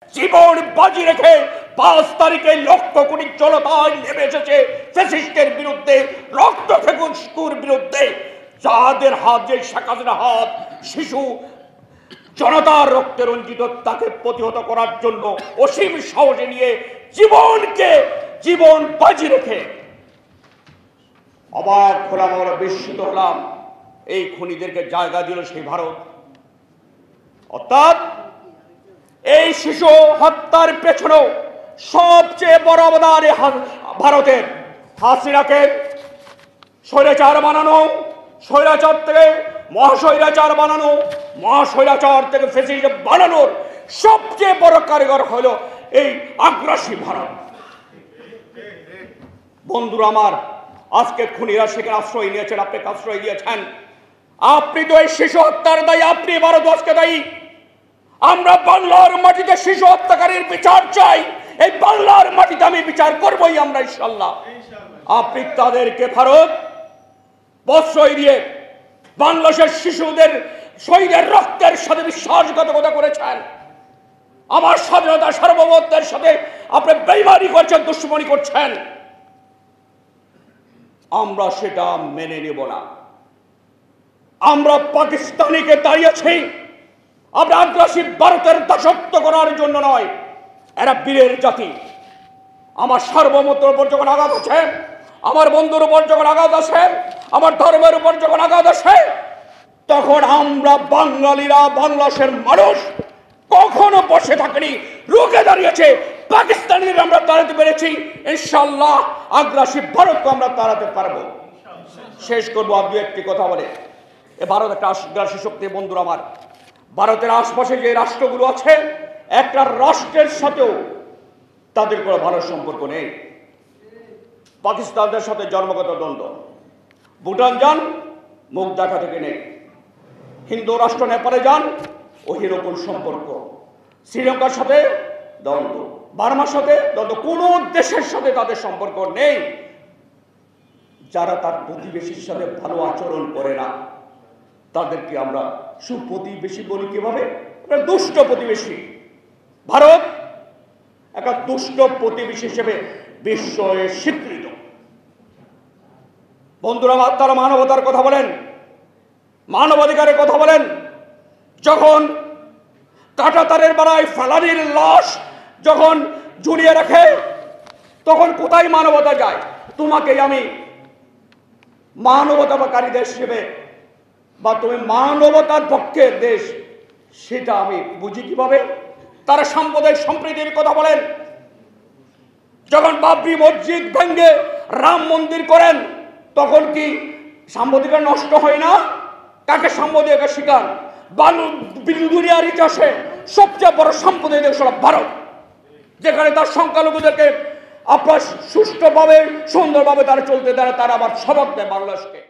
জীবন বাজি রেখে 5 তারিখে লক্ষ কোটি জনতায় নেমে এসেছে ফ্যাসিস্টের বিরুদ্ধে, রক্ত ফেকুর বিরুদ্ধে। যাদের হাত, যে শেখ হাসিনার হাত শিশু জনতার রক্তে রঞ্জিত, তাকে প্রতিহত করার জন্য অসীম সাহসে নিয়ে জীবন বাজি রেখে অবাক হলাম, আমরা বিস্মিত হলাম। এই খুনিদেরকে জায়গা দিল সেই ভারত। অর্থাৎ এই শিশু হত্যার পেছনেও সবচেয়ে বড় অবদান ভারতের। হাসিনাকে স্বৈরাচার বানানো, স্বৈরাচার থেকে মহাস্বৈরাচার বানানো, মহাস্বৈরাচার থেকে ফ্যাসিস্ট বানানোর সবচেয়ে বড় কারিগর হলো এই আগ্রাসী ভারত। বন্ধুরা আমার, আজকে খুনিরা সেখানে আশ্রয় নিয়েছেন, আপনাকে আশ্রয় দিয়েছেন। আপনি তো এই শিশু হত্যার দায়ী, আপনি ভারতবর্ষকে দায়ী। আমরা বাংলার মাটিতে শিশু হত্যাকারীর বিচার চাই। এই বাংলার মাটিতে আমি বিচার করবই আমরা, ইনশাআল্লাহ। আপনি তাদেরকে ভারত প্রশ্রয় দিয়ে বাংলাদেশের শিশুদের শহীদের রক্তের সাথে বিশ্বাসঘাতকতা করেছেন। আমার স্বাধীনতা সার্বভৌমত্বের সাথে আপনি বেইমানি করছেন, দুশ্মনী করছেন। আমরা সেটা মেনে নেব না। আমরা পাকিস্তানিকে দাঁড়িয়েছি, আমরা আগ্রাসী ভারতের দাসত্ব করার জন্য নয়। এরা বীরের জাতি। আমার সার্বভৌমত্বের উপর যখন আঘাত আছে, আমার বন্ধুর উপর যখন আঘাত আসে, আমার ধর্মের উপর যখন আঘাত আসে, তখন আমরা বাঙালিরা, বাংলাদেশের মানুষ কখনো বসে থাকেনি, রুখে দাঁড়িয়েছে। পাকিস্তানিদের আমরা তাড়াতে পেরেছি, ইনশাআল্লাহ আগ্রাসী ভারতকে আমরা তাড়াতে পারবো। শেষ করবো আপনি একটি কথা বলে, এ ভারত একটা আগ্রাসী শক্তি। বন্ধুরা আমার, ভারতের আশপাশে যে রাষ্ট্রগুলো আছে, একটা রাষ্ট্রের সাথেও তাদের কোনো ভালো সম্পর্ক নেই। পাকিস্তানদের সাথে জন্মগত দ্বন্দ্ব, ভুটান যান মুখ দেখা থেকে নেই, হিন্দু রাষ্ট্র নেপালে যান ওহিরকম সম্পর্ক, শ্রীলঙ্কার সাথে দ্বন্দ্ব, বার্মার সাথে দ্বন্দ্ব, কোনো দেশের সাথে তাদের সম্পর্ক নেই। যারা তার প্রতিবেশীর সাথে ভালো আচরণ করে না, তাদেরকে আমরা সুপ্রতিবেশী বলি। কিভাবে? দুষ্ট প্রতিবেশী। ভারত একটা দুষ্ট প্রতিবেশী হিসেবে বিশ্বে স্বীকৃত। বন্ধুরা, তারা মানবতার কথা বলেন, মানবাধিকারের কথা বলেন। যখন কাঁটাতারের বেড়ায় ফালানির লাশ যখন ঝুলিয়ে রাখে, তখন কোথায় মানবতা যায়? তোমাকে আমি মানবতাকারী দেশ হিসেবে, বা তুমি মানবতার পক্ষের দেশ, সেটা আমি বুঝি কিভাবে? তারা সাম্প্রদায়িক সম্প্রীতির কথা বলেন। যখন বাবরি মসজিদ ভেঙে রাম মন্দির করেন, তখন কি সাম্প্রদায়িকতা নষ্ট হয় না? কাকে সাম্প্রদায়িকতা শিকার? দুনিয়ার ইতিহাসে সবচেয়ে বড় সাম্প্রদায়িক দেশ হলো ভারত, যেখানে তার সংখ্যালঘুদেরকে আপনার সুষ্ঠুভাবে সুন্দরভাবে তারা চলতে দেয়, তারা আবার সবক দেয় বাংলাদেশকে।